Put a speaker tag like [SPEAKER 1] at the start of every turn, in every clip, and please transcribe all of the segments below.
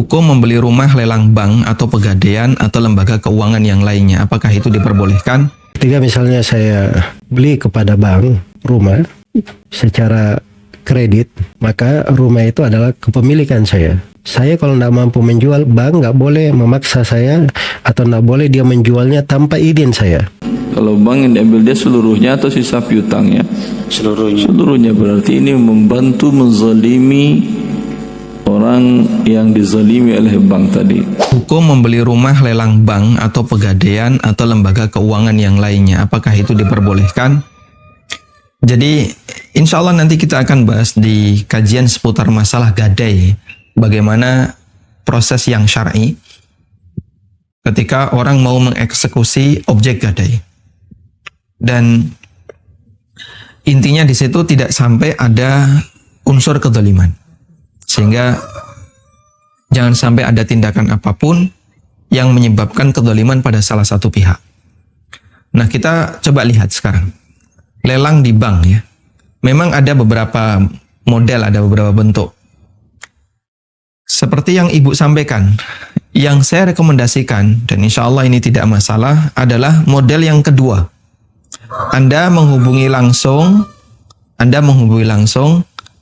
[SPEAKER 1] Hukum membeli rumah lelang bank atau pegadaian atau lembaga keuangan yang lainnya, apakah itu diperbolehkan?
[SPEAKER 2] Ketika misalnya saya beli kepada bank rumah secara kredit, maka rumah itu adalah kepemilikan saya. Saya kalau tidak mampu menjual, bank nggak boleh memaksa saya atau nggak boleh dia menjualnya tanpa izin saya.
[SPEAKER 3] Kalau bank yang diambil dia seluruhnya atau sisa piutangnya?
[SPEAKER 2] Seluruhnya.
[SPEAKER 3] Seluruhnya, berarti ini membantu menzalimi orang yang dizalimi oleh bank tadi.
[SPEAKER 1] Hukum membeli rumah lelang bank atau pegadaian atau lembaga keuangan yang lainnya, apakah itu diperbolehkan? Jadi insya Allah nanti kita akan bahas di kajian seputar masalah gadai, bagaimana proses yang syar'i ketika orang mau mengeksekusi objek gadai. Dan intinya di situ tidak sampai ada unsur kezaliman, sehingga jangan sampai ada tindakan apapun yang menyebabkan kezaliman pada salah satu pihak. Nah, kita coba lihat sekarang lelang di bank ya. Memang ada beberapa model, ada beberapa bentuk. Seperti yang Ibu sampaikan, yang saya rekomendasikan dan insya Allah ini tidak masalah adalah model yang kedua. Anda menghubungi langsung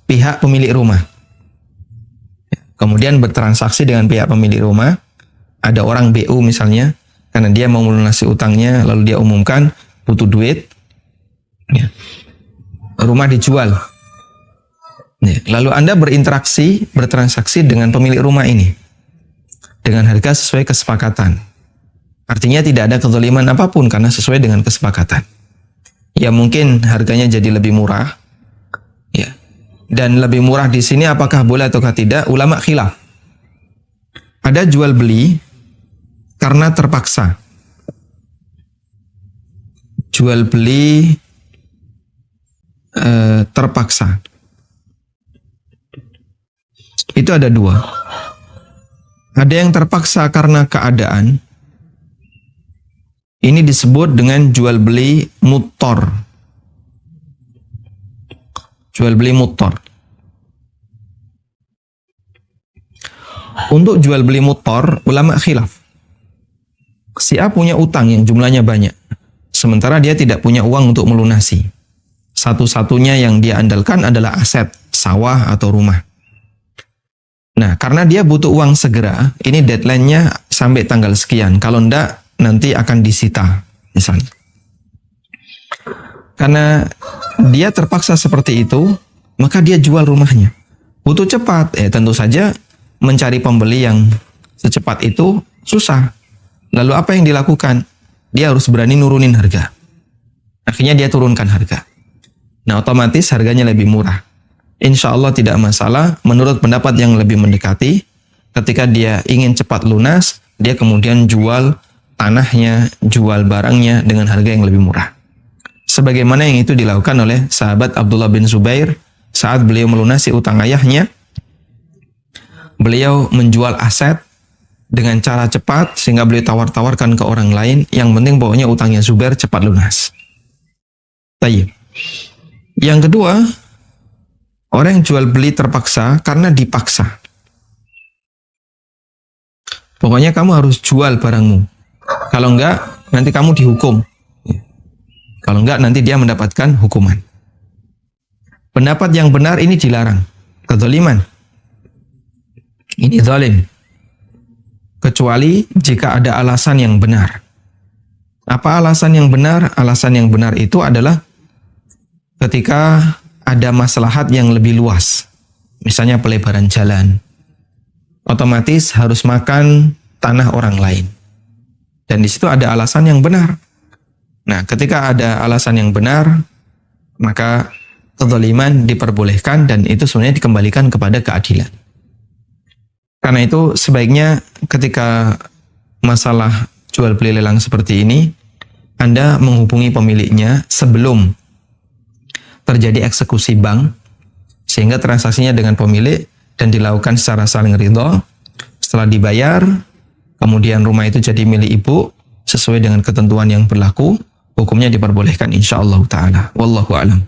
[SPEAKER 1] pihak pemilik rumah. Kemudian bertransaksi dengan pihak pemilik rumah. Ada orang BU misalnya, karena dia mau melunasi utangnya, lalu dia umumkan butuh duit. Ya. Rumah dijual. Ya. Lalu Anda bertransaksi dengan pemilik rumah ini dengan harga sesuai kesepakatan. Artinya tidak ada kezaliman apapun karena sesuai dengan kesepakatan. Ya mungkin harganya jadi lebih murah. Ya. Dan lebih murah di sini apakah boleh ataukah tidak? Ulama khilaf. Ada jual beli karena terpaksa. Jual beli terpaksa. Itu ada dua. Ada yang terpaksa karena keadaan. Ini disebut dengan jual beli muttor. Jual beli muttor. Untuk jual beli muttor, ulama khilaf. Si A punya utang yang jumlahnya banyak, sementara dia tidak punya uang untuk melunasi. Satu-satunya yang dia andalkan adalah aset, sawah atau rumah. Nah, karena dia butuh uang segera, ini deadline-nya sampai tanggal sekian. Kalau enggak, nanti akan disita, misalnya. Karena dia terpaksa seperti itu, maka dia jual rumahnya. Butuh cepat, tentu saja mencari pembeli yang secepat itu susah. Lalu apa yang dilakukan? Dia harus berani nurunin harga. Akhirnya dia turunkan harga. Nah, otomatis harganya lebih murah. Insya Allah tidak masalah, menurut pendapat yang lebih mendekati, ketika dia ingin cepat lunas, dia kemudian jual tanahnya, jual barangnya dengan harga yang lebih murah. Sebagaimana yang itu dilakukan oleh sahabat Abdullah bin Zubair saat beliau melunasi utang ayahnya. Beliau menjual aset dengan cara cepat sehingga beliau tawar-tawarkan ke orang lain. Yang penting pokoknya utangnya Zubair cepat lunas. Tayyib. Yang kedua, orang yang jual beli terpaksa karena dipaksa. Pokoknya kamu harus jual barangmu. Kalau enggak, nanti kamu dihukum. Kalau enggak, nanti dia mendapatkan hukuman. Pendapat yang benar ini dilarang. Kezaliman. Ini zalim. Kecuali jika ada alasan yang benar. Apa alasan yang benar? Alasan yang benar itu adalah ketika ada maslahat yang lebih luas. Misalnya pelebaran jalan. Otomatis harus makan tanah orang lain. Dan di situ ada alasan yang benar. Nah, ketika ada alasan yang benar, maka kezaliman diperbolehkan dan itu sebenarnya dikembalikan kepada keadilan. Karena itu sebaiknya ketika masalah jual beli lelang seperti ini, Anda menghubungi pemiliknya sebelum terjadi eksekusi bank, sehingga transaksinya dengan pemilik dan dilakukan secara saling ridho. Setelah dibayar, kemudian rumah itu jadi milik ibu sesuai dengan ketentuan yang berlaku, hukumnya diperbolehkan insyaallah ta'ala. Wallahu a'lam.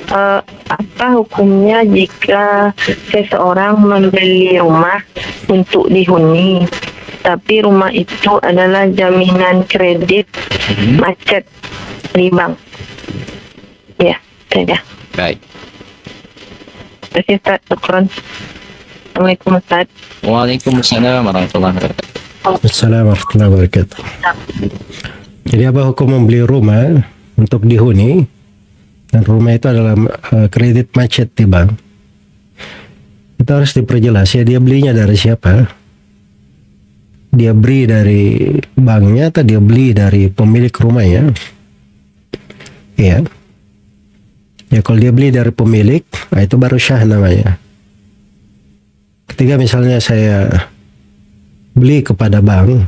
[SPEAKER 4] apa hukumnya jika seseorang membeli rumah untuk dihuni, tapi rumah itu adalah jaminan kredit macet di bank? Ya, saja.
[SPEAKER 5] Baik.
[SPEAKER 4] Terima kasih Ustaz. Syukran. Assalamualaikum Ustaz.
[SPEAKER 5] Waalaikumsalam warahmatullahi wabarakatuh.
[SPEAKER 2] Assalamualaikum warahmatullahi wabarakatuh. Jadi apa hukum membeli rumah untuk dihuni dan rumah itu adalah kredit macet di bank? Itu harus diperjelas ya, dia belinya dari siapa? Dia beli dari banknya atau dia beli dari pemilik rumahnya? Iya. Ya kalau dia beli dari pemilik, nah itu baru syah namanya. Ketika misalnya saya beli kepada bank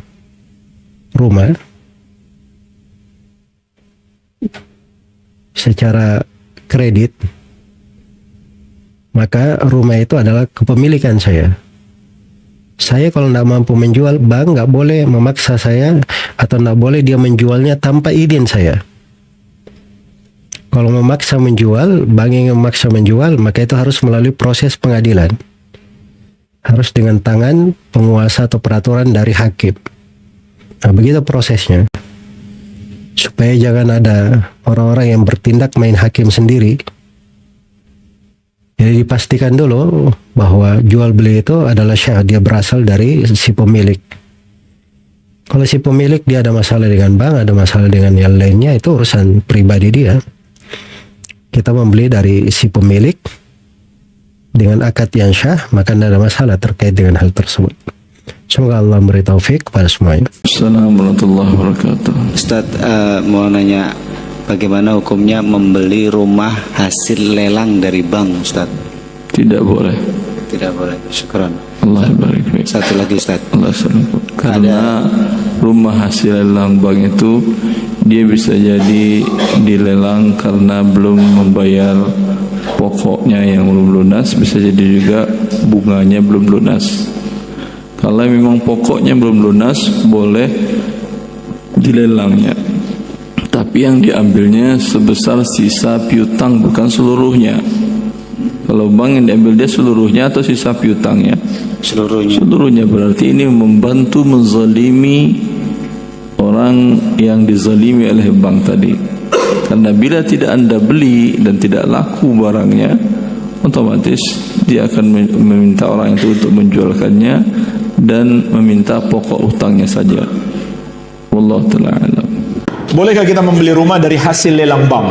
[SPEAKER 2] rumah secara kredit, maka rumah itu adalah kepemilikan saya. Saya kalau tidak mampu menjual, bank nggak boleh memaksa saya atau nggak boleh dia menjualnya tanpa izin saya. Kalau memaksa menjual, bank yang memaksa menjual, maka itu harus melalui proses pengadilan. Harus dengan tangan penguasa atau peraturan dari hakim. Nah, begitu prosesnya. Supaya jangan ada orang-orang yang bertindak main hakim sendiri. Jadi dipastikan dulu bahwa jual beli itu adalah syah, dia berasal dari si pemilik. Kalau si pemilik dia ada masalah dengan bank, ada masalah dengan yang lainnya, itu urusan pribadi dia. Kita membeli dari si pemilik dengan akad yang syah, maka tidak ada masalah terkait dengan hal tersebut. Semoga Allah memberi taufik kepada semuanya.
[SPEAKER 3] Assalamualaikum warahmatullahi wabarakatuh.
[SPEAKER 5] Ustaz, mau nanya bagaimana hukumnya membeli rumah hasil lelang dari bank, Ustaz?
[SPEAKER 3] Tidak boleh.
[SPEAKER 5] Tidak boleh. Syukran.
[SPEAKER 3] Allah barik fiik.
[SPEAKER 5] Satu lagi, Ustaz.
[SPEAKER 3] Allah salam. Karena rumah hasil lelang bank itu dia bisa jadi dilelang karena belum membayar pokoknya yang belum lunas, bisa jadi juga bunganya belum lunas. Kalau memang pokoknya belum lunas, boleh dilelangnya. Tapi yang diambilnya sebesar sisa piutang, bukan seluruhnya. Kalau bank yang diambil dia seluruhnya atau sisa piutangnya?
[SPEAKER 5] Seluruhnya.
[SPEAKER 3] Seluruhnya, berarti ini membantu menzalimi orang yang dizalimi oleh bank tadi. Karena bila tidak Anda beli dan tidak laku barangnya, otomatis dia akan meminta orang itu untuk menjualkannya dan meminta pokok utangnya saja. Wallahu ta'ala alam.
[SPEAKER 6] Bolehkah kita membeli rumah dari hasil lelang bank?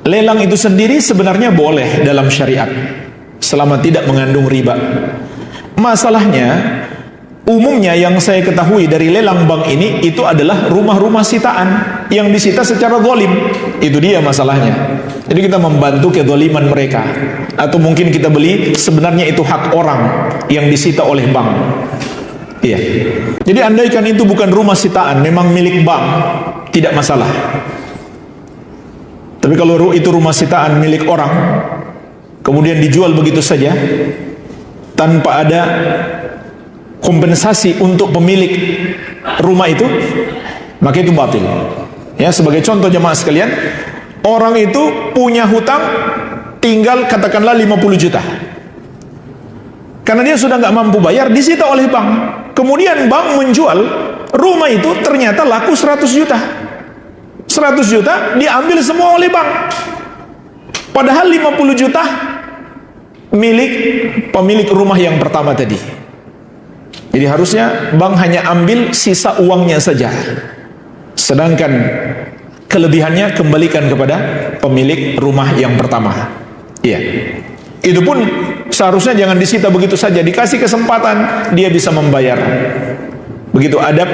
[SPEAKER 6] Lelang itu sendiri sebenarnya boleh dalam syariat, selama tidak mengandung riba. Masalahnya, umumnya yang saya ketahui dari lelang bank ini, itu adalah rumah-rumah sitaan yang disita secara zalim. Itu dia masalahnya. Jadi kita membantu kezaliman mereka. Atau mungkin kita beli, sebenarnya itu hak orang yang disita oleh bank. Iya. Jadi andaikan itu bukan rumah sitaan, memang milik bank, tidak masalah. Tapi kalau itu rumah sitaan milik orang, kemudian dijual begitu saja, tanpa ada kompensasi untuk pemilik rumah itu, maka itu batil. Ya, sebagai contoh jemaah sekalian, orang itu punya hutang tinggal katakanlah 50 juta. Karena dia sudah nggak mampu bayar, disita oleh bank. Kemudian bank menjual rumah itu, ternyata laku 100 juta. 100 juta diambil semua oleh bank. Padahal 50 juta milik pemilik rumah yang pertama tadi. Jadi harusnya bank hanya ambil sisa uangnya saja, sedangkan kelebihannya kembalikan kepada pemilik rumah yang pertama. Iya. Itu pun seharusnya jangan disita begitu saja, dikasih kesempatan dia bisa membayar. Begitu adab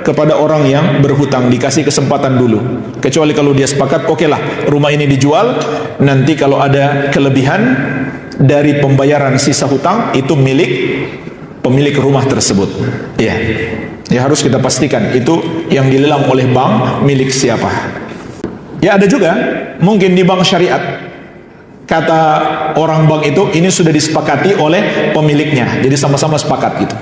[SPEAKER 6] kepada orang yang berhutang, dikasih kesempatan dulu. Kecuali kalau dia sepakat, oke lah, rumah ini dijual, nanti kalau ada kelebihan dari pembayaran sisa hutang, itu milik pemilik rumah tersebut. Ya, ya harus kita pastikan itu yang dilelang oleh bank milik siapa. Ya ada juga mungkin di bank syariat, kata orang bank itu ini sudah disepakati oleh pemiliknya, jadi sama-sama sepakat gitu.